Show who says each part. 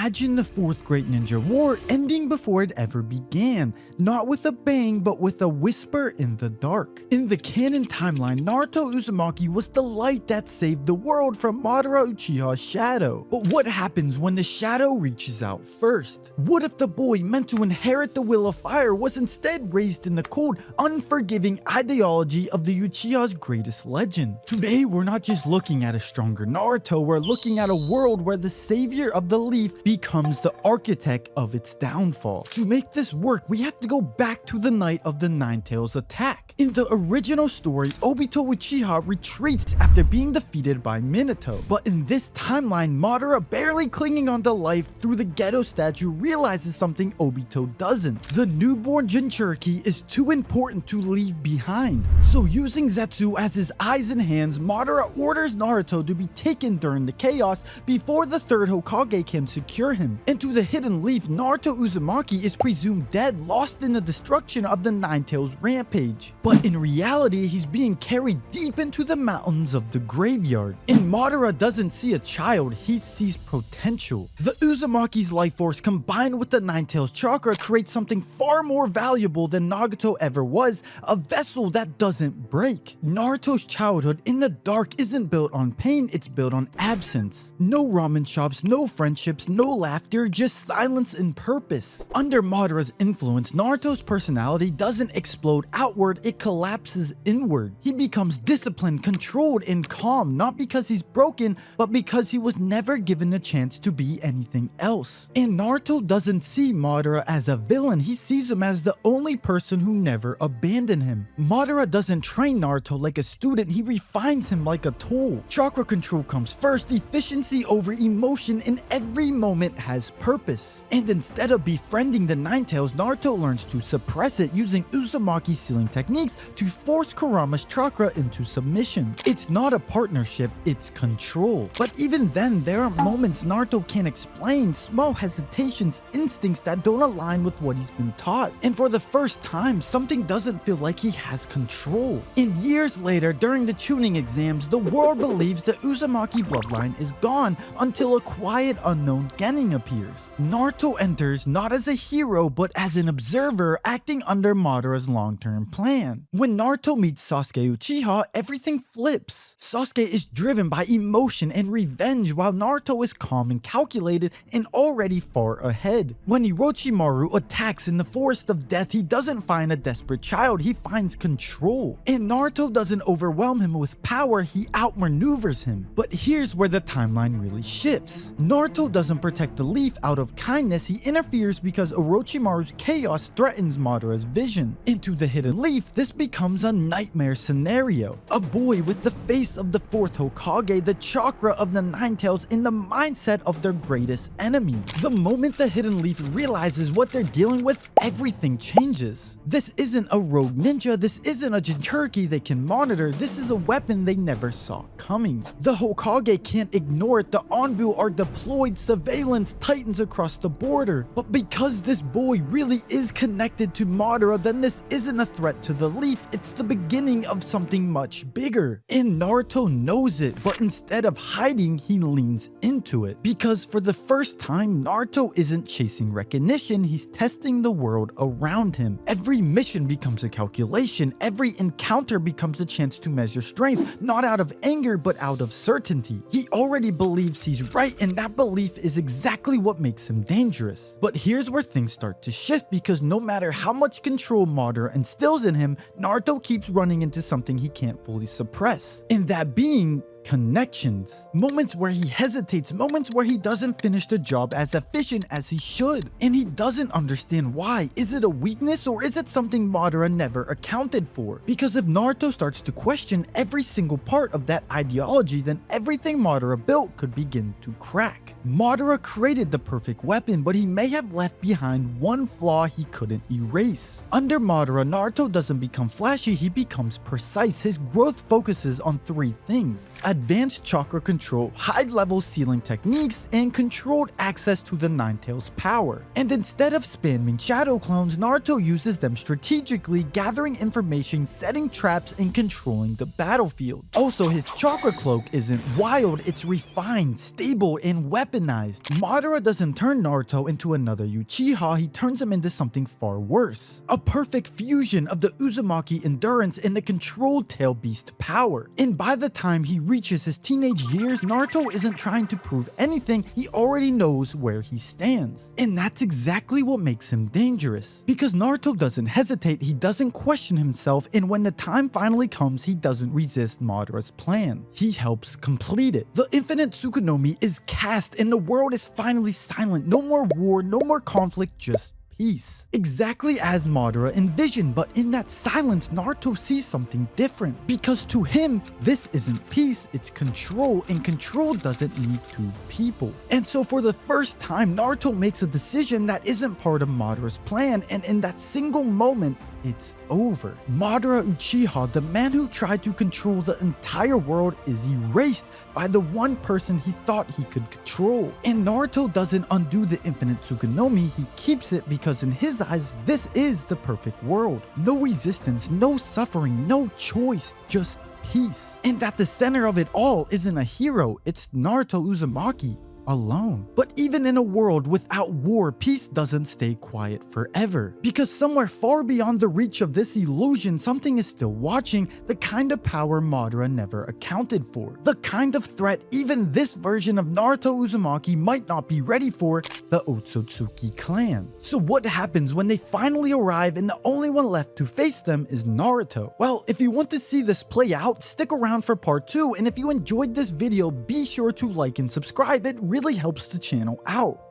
Speaker 1: Imagine the fourth great ninja war ending before it ever began, not with a bang but with a whisper in the dark. In the canon timeline, Naruto Uzumaki was the light that saved the world from Madara Uchiha's shadow. But what happens when the shadow reaches out first? What if the boy meant to inherit the will of fire was instead raised in the cold, unforgiving ideology of the Uchiha's greatest legend? Today we're not just looking at a stronger Naruto, we're looking at a world where the savior of the leaf becomes the architect of its downfall. To make this work, we have to go back to the night of the Nine Tails attack. In the original story, Obito Uchiha retreats after being defeated by Minato. But in this timeline, Madara, barely clinging onto life through the ghetto statue, realizes something Obito doesn't. The newborn Jinchuriki is too important to leave behind. So using Zetsu as his eyes and hands, Madara orders Naruto to be taken during the chaos before the third Hokage can secure him. Into the hidden leaf, Naruto Uzumaki is presumed dead, lost in the destruction of the Nine Tails rampage. But in reality, he's being carried deep into the mountains of the graveyard. And Madara doesn't see a child, he sees potential. The Uzumaki's life force combined with the Nine Tails chakra creates something far more valuable than Nagato ever was, a vessel that doesn't break. Naruto's childhood in the dark isn't built on pain, it's built on absence. No ramen shops, no friendships, no laughter, just silence and purpose. Under Madara's influence, Naruto's personality doesn't explode outward, it collapses inward. He becomes disciplined, controlled, and calm, not because he's broken, but because he was never given a chance to be anything else. And Naruto doesn't see Madara as a villain, he sees him as the only person who never abandoned him. Madara doesn't train Naruto like a student, he refines him like a tool. Chakra control comes first, efficiency over emotion, and every moment has purpose. And instead of befriending the Nine Tails, Naruto learns to suppress it using Uzumaki's sealing techniques to force Kurama's chakra into submission. It's not a partnership, it's control. But even then, there are moments Naruto can't explain, small hesitations, instincts that don't align with what he's been taught. And for the first time, something doesn't feel like he has control. And years later, during the chunin exams, the world believes the Uzumaki bloodline is gone until a quiet unknown Genin appears. Naruto enters not as a hero but as an observer acting under Madara's long-term plan. When Naruto meets Sasuke Uchiha, everything flips. Sasuke is driven by emotion and revenge while Naruto is calm and calculated and already far ahead. When Orochimaru attacks in the Forest of Death, he doesn't find a desperate child, he finds control. And Naruto doesn't overwhelm him with power, he outmaneuvers him. But here's where the timeline really shifts. Naruto doesn't protect the leaf out of kindness, he interferes because Orochimaru's chaos threatens Madara's vision. Into the hidden leaf, this becomes a nightmare scenario. A boy with the face of the fourth Hokage, the chakra of the Nine Tails, in the mindset of their greatest enemy. The moment the hidden leaf realizes what they're dealing with, everything changes. This isn't a rogue ninja, this isn't a Jinchuriki they can monitor, this is a weapon they never saw coming. The Hokage can't ignore it, the Anbu are deployed, surveillance tightens across the border. But because this boy really is connected to Madara, then this isn't a threat to the leaf, it's the beginning of something much bigger. And Naruto knows it, but instead of hiding, he leans into it. Because for the first time, Naruto isn't chasing recognition, he's testing the world around him. Every mission becomes a calculation, every encounter becomes a chance to measure strength, not out of anger, but out of certainty. He already believes he's right, and that belief is exactly what makes him dangerous. But here's where things start to shift, because no matter how much control Madara instills in him, Naruto keeps running into something he can't fully suppress. And that being connections. Moments where he hesitates, moments where he doesn't finish the job as efficient as he should. And he doesn't understand why. Is it a weakness or is it something Madara never accounted for? Because if Naruto starts to question every single part of that ideology, then everything Madara built could begin to crack. Madara created the perfect weapon, but he may have left behind one flaw he couldn't erase. Under Madara, Naruto doesn't become flashy, he becomes precise. His growth focuses on three things: advanced chakra control, high-level sealing techniques, and controlled access to the Nine-Tails power. And instead of spamming shadow clones, Naruto uses them strategically, gathering information, setting traps, and controlling the battlefield. Also, his chakra cloak isn't wild, it's refined, stable, and weaponized. Madara doesn't turn Naruto into another Uchiha, he turns him into something far worse. A perfect fusion of the Uzumaki endurance and the controlled tail beast power. And by the time he reaches his teenage years, Naruto isn't trying to prove anything, he already knows where he stands. And that's exactly what makes him dangerous. Because Naruto doesn't hesitate, he doesn't question himself, and when the time finally comes, he doesn't resist Madara's plan. He helps complete it. The infinite Tsukunomi is cast and the world is finally silent. No more war, no more conflict, just peace. Exactly as Madara envisioned, but in that silence, Naruto sees something different. Because to him, this isn't peace, it's control, and control doesn't need two people. And so for the first time, Naruto makes a decision that isn't part of Madara's plan, and in that single moment, it's over. Madara Uchiha, the man who tried to control the entire world, is erased by the one person he thought he could control. And Naruto doesn't undo the infinite Tsukunomi, he keeps it because in his eyes, this is the perfect world. No resistance, no suffering, no choice, just peace. And at the center of it all isn't a hero, it's Naruto Uzumaki. Alone. But even in a world without war, peace doesn't stay quiet forever. Because somewhere far beyond the reach of this illusion, something is still watching, the kind of power Madara never accounted for. The kind of threat even this version of Naruto Uzumaki might not be ready for, the Otsutsuki clan. So what happens when they finally arrive and the only one left to face them is Naruto? Well, if you want to see this play out, stick around for part 2, and if you enjoyed this video, be sure to like and subscribe, it really helps the channel out.